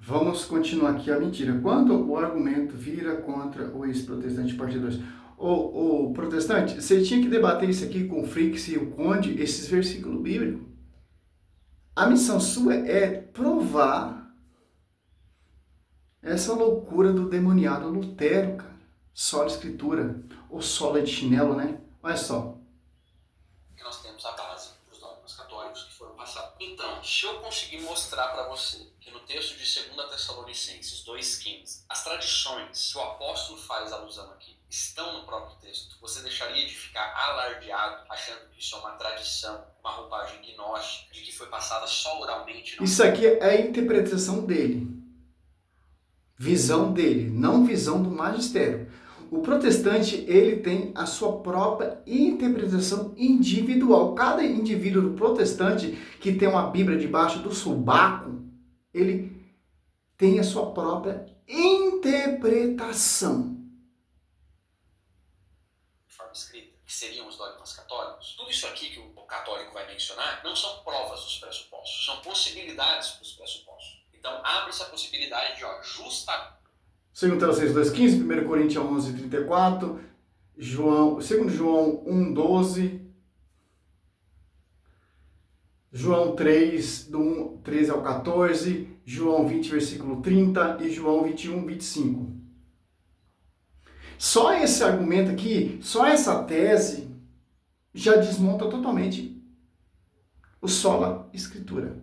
Vamos continuar aqui a mentira. Quando o argumento vira contra o ex-protestante, parte 2. O protestante, você tinha que debater isso aqui com o Frix e o Conde, esses versículos bíblicos. A missão sua é provar essa loucura do demoniado Lutero, cara. Sola Escritura. Ou sola de chinelo, né? Olha só. Que nós temos a base dos dogmas católicos que foram passados. Então, se eu conseguir mostrar para você que no texto de 2 Tessalonicenses 2,15, as tradições que o apóstolo faz alusão aqui estão no próprio texto, você deixaria de ficar alardeado, achando que isso é uma tradição, uma roupagem gnóstica, de que foi passada só oralmente? Isso aqui é a interpretação dele. Visão dele, não visão do magistério. O protestante, ele tem a sua própria interpretação individual. Cada indivíduo do protestante que tem uma Bíblia debaixo do sobaco, ele tem a sua própria interpretação. De forma escrita, que seriam os dogmas católicos. Tudo isso aqui que o católico vai mencionar não são provas dos pressupostos, são possibilidades para os pressupostos. Então, abre-se a possibilidade de, justa 2 Tessalonicenses 2,15, 1 Coríntios 11,34, 2 João 1,12, João 3, do 13 ao 14, João 20, versículo 30 e João 21, 25. Só esse argumento aqui, só essa tese, já desmonta totalmente o sola escritura.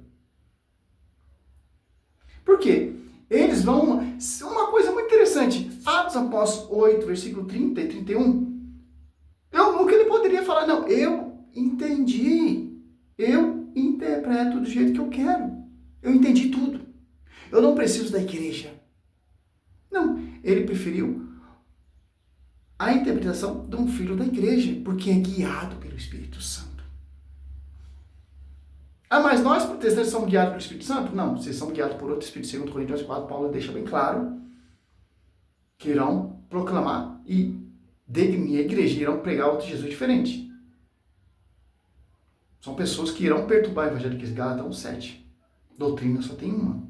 Por quê? Eles vão... Uma coisa muito interessante. Atos Apóstolos 8, versículo 30 e 31. O que ele poderia falar? Não, eu entendi. Eu interpreto do jeito que eu quero. Eu entendi tudo. Eu não preciso da igreja. Não, ele preferiu a interpretação de um filho da igreja, porque é guiado pelo Espírito Santo. Ah, mas nós protestantes somos guiados pelo Espírito Santo? Não, vocês são guiados por outro Espírito. 2 Coríntios 4, Paulo deixa bem claro que irão proclamar e de minha igreja irão pregar outro Jesus diferente. São pessoas que irão perturbar o evangelho de Gálatas 1:7. Doutrina só tem uma,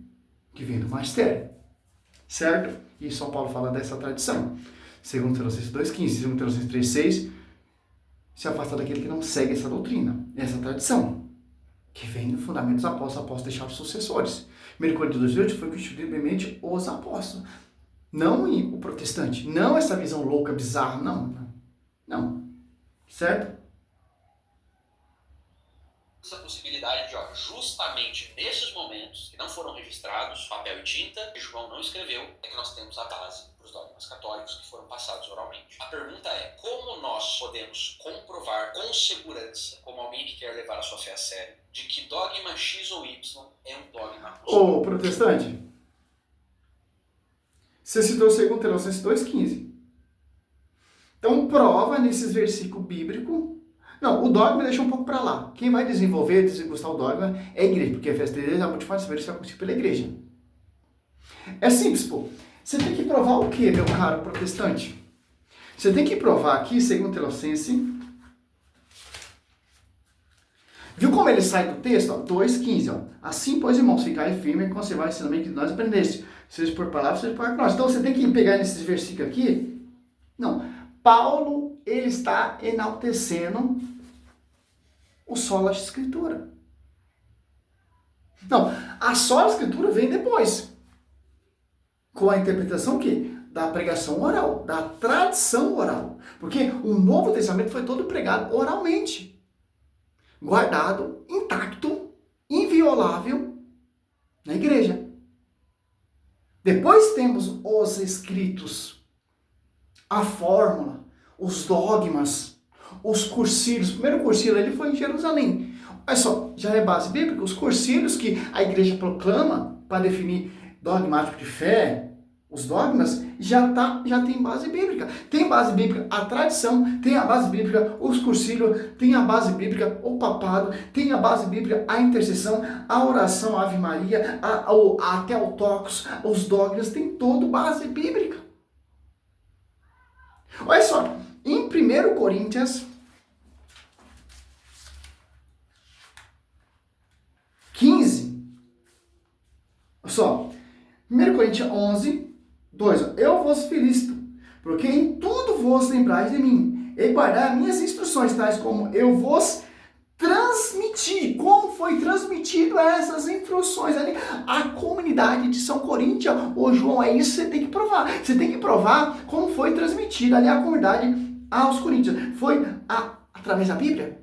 que vem do magistério. Certo? E São Paulo fala dessa tradição. 2 Tessalonicenses 2,15, 2 Tessalonicenses 3,6, se afastar daquele que não segue essa doutrina, essa tradição, que vem do fundamento dos apóstolos. Os apóstolos deixaram sucessores. 1 Coríntios 2,8 foi constituído primeiramente os apóstolos. Não o protestante. Não essa visão louca, bizarra. Não. Certo? Essa possibilidade de, justamente nesses momentos que não foram registrados, papel e tinta, que João não escreveu, é que nós temos a base para os dogmas católicos que foram passados oralmente. A pergunta é, como nós podemos comprovar com segurança, como alguém que quer levar a sua fé a sério, de que dogma X ou Y é um dogma? Ô, protestante, você citou 2 Tessalonicenses 2,15. Então, prova nesses versículos bíblicos. Não, o dogma deixa um pouco para lá. Quem vai desenvolver, desgustar o dogma é a igreja, porque a festa de Deus é muito fácil ver se vai conseguir pela igreja. É simples, pô. Você tem que provar o quê, meu caro protestante? Você tem que provar aqui, 2 Tessalonicenses. Viu como ele sai do texto? 2,15. Assim, pois, irmãos, ficai firme e conservar o ensinamento que nós aprendeste. Seja por palavras, seja por nós. Então, você tem que pegar nesses versículos aqui. Não. Paulo, ele está enaltecendo o sola escritura. Não, a sola escritura vem depois. Com a interpretação que? Da pregação oral, da tradição oral. Porque o Novo Testamento foi todo pregado oralmente. Guardado, intacto, inviolável na igreja. Depois temos os escritos, a fórmula, os dogmas, os cursilhos. O primeiro cursilho ele foi em Jerusalém. Olha só, já é base bíblica. Os cursilhos que a igreja proclama para definir dogmático de fé, os dogmas, já tem base bíblica. Tem base bíblica a tradição, tem a base bíblica os cursilhos, tem a base bíblica o papado, tem a base bíblica a intercessão, a oração a Ave Maria, a Theotokos, os dogmas, tem todo base bíblica. Olha só, em 1 Coríntios 15, só, 1 Coríntios 11, 2. Eu vos felicito, porque em tudo vos lembrais de mim, e guardar minhas instruções, tais como eu vos transmiti. Como foi transmitido essas instruções ali? A comunidade de São Coríntios. Ô João, é isso que você tem que provar. Você tem que provar como foi transmitida ali a comunidade aos coríntios. Foi através da Bíblia?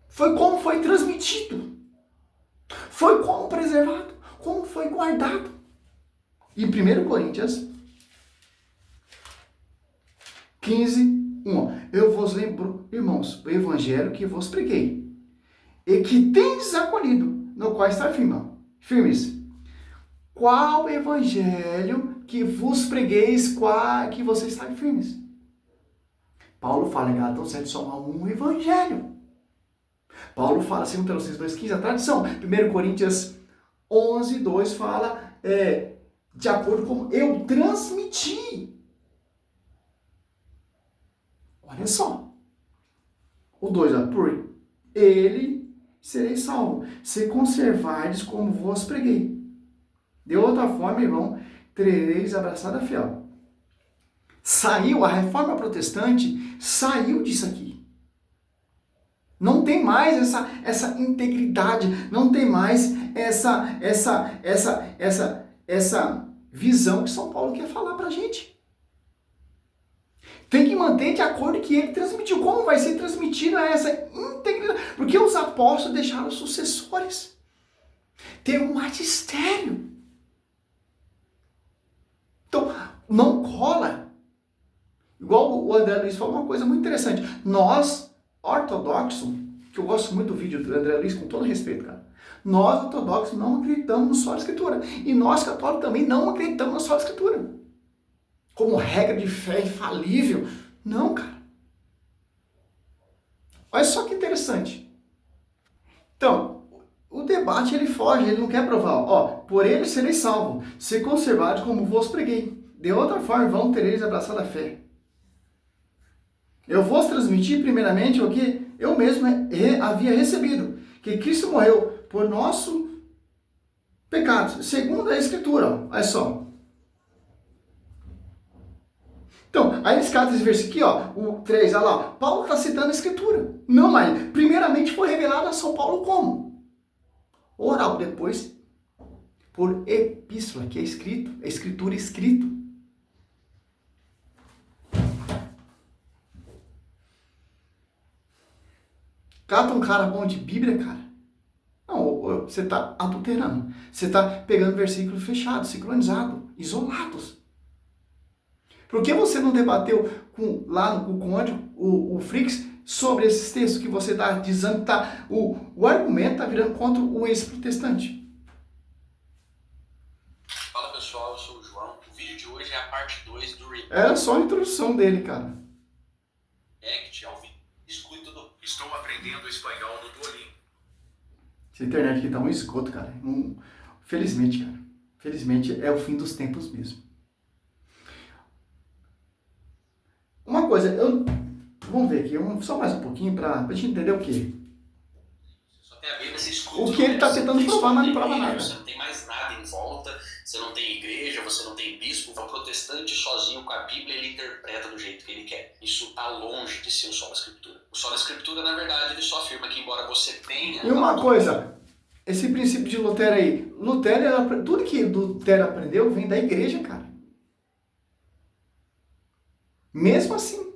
Foi como foi transmitido? Foi como preservado? Como foi guardado? E 1 Coríntios 15, 1. Eu vos lembro, irmãos, o evangelho que vos preguei, e que tendes acolhido, no qual está firmes. Qual evangelho que vos pregueis, que vocês estão firmes? Paulo fala em Gálatas 7, só há um evangelho. Paulo fala, 2 Tessalonicenses 2,15, a tradição. 1 Coríntios 11, 2 fala, de acordo com eu transmiti. Olha só. O 2, por ele serei salvo, se conservardes como vos preguei. De outra forma, irmão, tereis abraçada fiel. A reforma protestante saiu disso aqui. Não tem mais essa integridade, não tem mais essa visão que São Paulo quer falar pra gente. Tem que manter de acordo com o que ele transmitiu. Como vai ser transmitida essa integridade? Porque os apóstolos deixaram sucessores. Tem um magistério. Então, não cola. Igual o André Luiz falou uma coisa muito interessante. Nós, ortodoxos, que eu gosto muito do vídeo do André Luiz, com todo respeito, cara. Nós, ortodoxos, não acreditamos no só da Escritura. E nós, católicos, também não acreditamos na só da Escritura. Como regra de fé infalível. Não, cara. Olha só que interessante. Então, o debate ele foge, ele não quer provar. Por ele sereis salvo, se conservados como vos preguei. De outra forma, vão tereis abraçado a fé. Eu vos transmitir primeiramente o que eu mesmo havia recebido, que Cristo morreu por nosso pecado, segundo a Escritura. Olha só. Então, aí eles catam esse versículo aqui, o 3, olha lá, Paulo está citando a Escritura. Não, mas primeiramente foi revelado a São Paulo como? Oral, depois por epístola, que é escrito, é Escritura escrito. Cata um cara bom de Bíblia, cara. Não, você está adulterando. Você está pegando versículos fechados, sincronizados, isolados. Por que você não debateu lá no Conde, o Frix, sobre esses textos que você está dizendo que o argumento está virando contra o ex-protestante? Fala pessoal, eu sou o João. O vídeo de hoje é a parte 2 do React. Era só a introdução dele, cara. Ao vivo. Exclui tudo. Estou aprendendo espanhol no Duolingo. Essa internet aqui tá um esgoto, cara. Felizmente, cara. Felizmente é o fim dos tempos mesmo. Uma coisa, vamos ver aqui, só mais um pouquinho pra gente entender o quê? Só tem a Bíblia, você escuta. O que ele tá tentando provar, mas não prova nada. Você não tem mais nada em volta, você não tem igreja, você não tem bispo. O protestante sozinho com a Bíblia, ele interpreta do jeito que ele quer. Isso tá longe de ser o só da Escritura. O só da Escritura, na verdade, ele só afirma que embora você tenha... E uma coisa, esse princípio de Lutero aí, tudo que Lutero aprendeu vem da igreja, cara. Mesmo assim,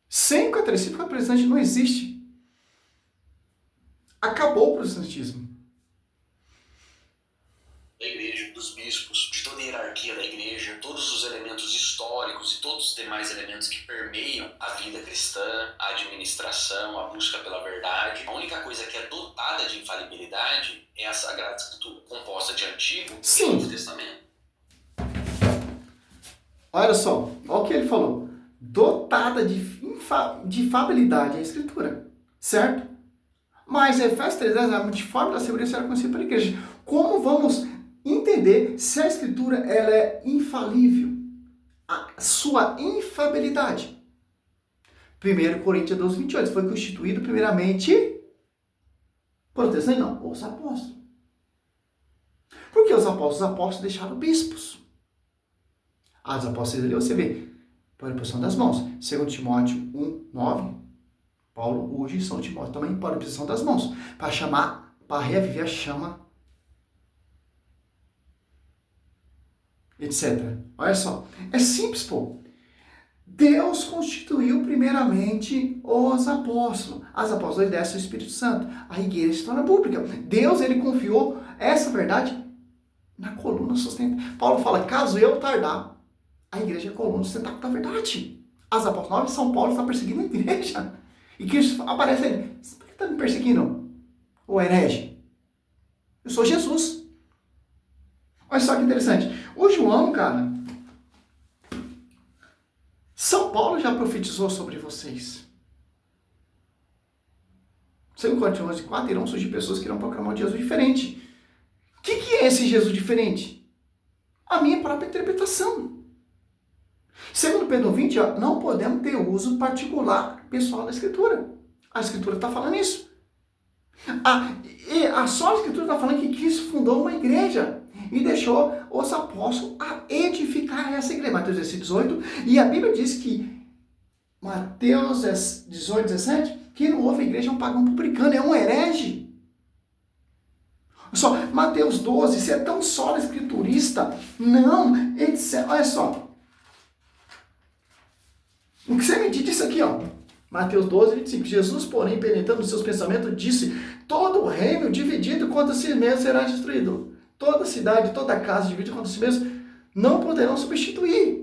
sem o catolicismo, o protestante não existe. Acabou o protestantismo. Da igreja, dos bispos, de toda a hierarquia da igreja, todos os elementos históricos e todos os demais elementos que permeiam a vida cristã, a administração, a busca pela verdade. A única coisa que é dotada de infalibilidade é a Sagrada Escritura, composta de Antigo e Novo Testamento. Olha só, olha o que ele falou. Dotada de infalibilidade é a Escritura, certo? Mas Efésios 3:10, de forma da segurança era conhecida pela igreja. Como vamos entender se a Escritura ela é infalível? A sua infalibilidade. 1 Coríntios 12:28 foi constituído primeiramente protestante, não, os apóstolos. Porque os apóstolos deixaram bispos. Os apóstolos ali, você vê, para a imposição das mãos. 2 Timóteo 1:9, Paulo unge São Timóteo também para a imposição das mãos, para chamar, para reaviver a chama, etc. Olha só, é simples, pô. Deus constituiu primeiramente os apóstolos. As apóstolos descem o Espírito Santo. A igreja se torna pública. Deus, ele confiou essa verdade na coluna sustentável. Paulo fala, caso eu tardar, a igreja é a coluna sustentável da verdade. As apóstolos 9, São Paulo está perseguindo a igreja. E Cristo aparece ali. Por que está me perseguindo? Ô herege. Eu sou Jesus. Olha só que interessante. O João, cara, São Paulo já profetizou sobre vocês. 2 Coríntios 11:4, irão surgir pessoas que irão proclamar um Jesus diferente. O que é esse Jesus diferente? A minha própria interpretação. Segundo Pedro 20, não podemos ter uso particular pessoal da Escritura. A Escritura está falando isso. Só a Escritura está falando que Cristo fundou uma igreja e deixou os apóstolos a edificar essa igreja. Mateus 18, e a Bíblia diz que, Mateus 18, 17, que não houve igreja é um pagão publicano, é um herege. Só, Mateus 12, você é tão sólido escriturista, não, etc. Olha só, o que você me diz aqui, ó, Mateus 12, 25, Jesus, porém, penetrando nos seus pensamentos, disse, todo o reino dividido contra si mesmo será destruído. Toda cidade, toda casa dividida contra si mesmo não poderão substituir.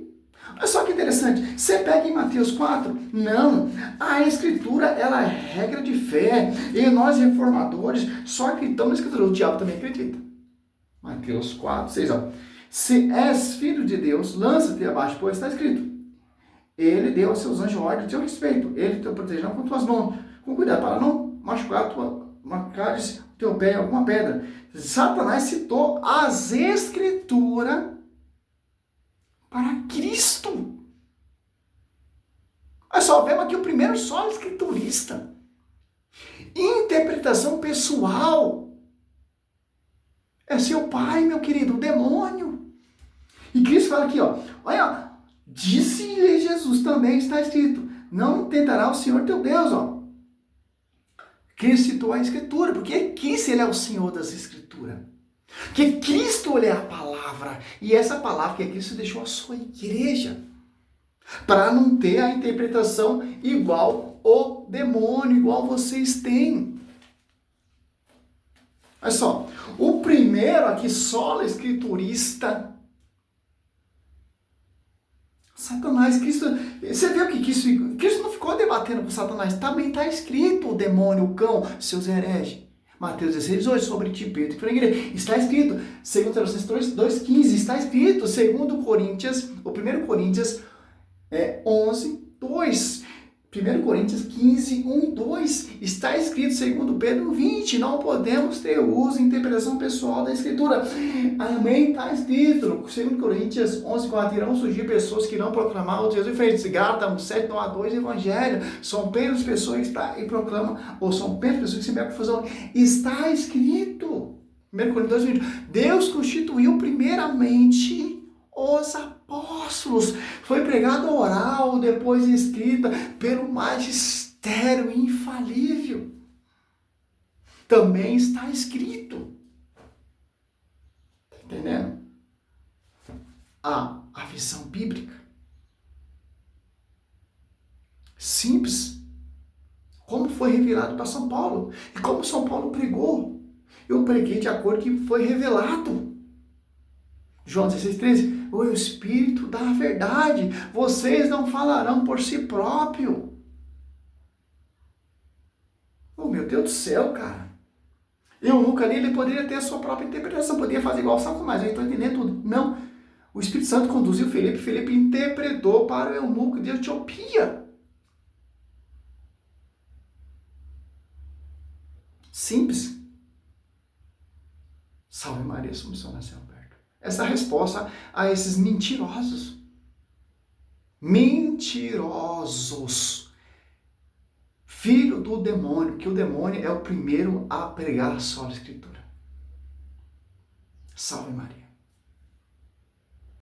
Olha só que interessante. Você pega em Mateus 4, não. A Escritura, ela é regra de fé. E nós, reformadores, só acreditamos na Escritura. O diabo também acredita. Mateus 4, 6, ó. Se és filho de Deus, lança-te abaixo, pois está escrito. Ele deu aos seus anjos ordem a teu respeito. Ele te protegerá com tuas mãos. Com cuidado para não machucar teu pé em alguma pedra. Satanás citou as Escrituras para Cristo. Olha só, vemos aqui o primeiro solo escriturista. Interpretação pessoal. É seu pai, meu querido, o demônio. E Cristo fala aqui, ó, olha, disse-lhe Jesus, também está escrito, não tentará o Senhor teu Deus, ó. Cristo citou a Escritura, porque Cristo, ele é o Senhor das Escrituras. Porque Cristo, ele é a palavra. E essa palavra que Cristo deixou a sua igreja. Para não ter a interpretação igual o demônio, igual vocês têm. Olha só, o primeiro aqui, solo escriturista, Satanás. Cristo, você viu que Cristo não ficou debatendo com Satanás, também está escrito, o demônio, o cão, seus hereges. Mateus 16:8, sobre ti, Pedro, e para a igreja. Está escrito, 2 Tessalonicenses 2:15, está escrito, 1 Coríntios 11:2. 1 Coríntios 15:1-2, está escrito, 2 Pedro 20, não podemos ter uso e interpretação pessoal da Escritura. Amém? Está escrito, 2 Coríntios 11:4, irão surgir pessoas que irão proclamar o Jesus diferente. Gálatas 7:1-2, Evangelho, são apenas pessoas que proclamam, ou são apenas pessoas que se metem confusão. Está escrito, 1 Coríntios 2:20, Deus constituiu primeiramente os apóstolos, foi pregado oral, depois escrita pelo magistério infalível. Também está escrito. Está entendendo? A visão bíblica. Simples. Como foi revelado para São Paulo. E como São Paulo pregou. Eu preguei de acordo com o que foi revelado. João 16:13, o Espírito da verdade, vocês não falarão por si próprio. Oh, meu Deus do céu, cara. Eu nunca li, ele poderia ter a sua própria interpretação, poderia fazer igual o Satanás, eu estou entendendo tudo. Não, o Espírito Santo conduziu Felipe interpretou para o eunuco de Etiopia. Simples. Salve Maria, Assunção nasceu Alberto. Essa é a resposta a esses mentirosos. Mentirosos. Filho do demônio, que o demônio é o primeiro a pregar só a Escritura. Salve Maria.